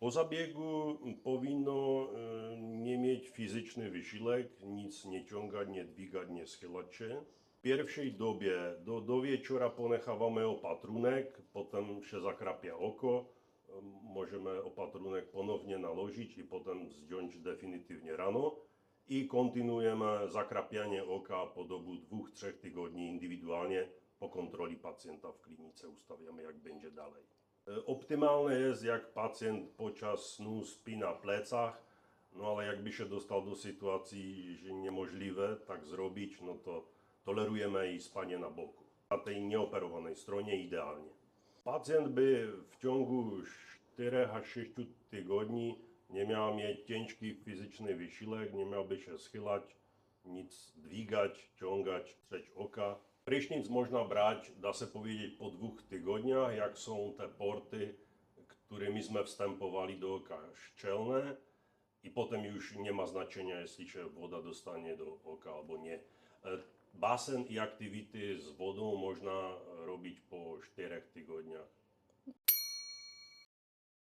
Po zabiegu powinno nie mieć fizyczny wysiłek, nic nie ciągać, nie dźwigać, nie schylać się. W pierwszej dobie do wieczora ponechávamy opatrunek, potem się zakrapia oko, możemy opatrunek ponownie nałożyć i potem zdjąć definitywnie rano i kontynuujemy zakrapianie oka po dobu 2-3 tygodni indywidualnie. Po kontroli pacjenta w klinice ustawiamy, jak będzie dalej. Optymalne jest, jak pacjent podczas snu spí na plecach, no ale jakby się dostał do sytuacji, że niemożliwe tak zrobić, no to tolerujemy i spanie na boku. Na tej nieoperowanej stronie idealnie. Pacjent by w ciągu 4-6 tygodni nie miał mieć ciężki fizyczny wysiłek, nie miałby się schylać, nic dźwigać, ciągać, trzeć oka. Prysznic można brać, da się powiedzieć, po 2 tygodniach, jak są te porty, którymi jsme wstępowali do oka, szczelne i potem już nie ma znaczenia, jeśli się woda dostanie do oka albo nie. Basen i aktywity z wodą można robić po 4 tygodniach.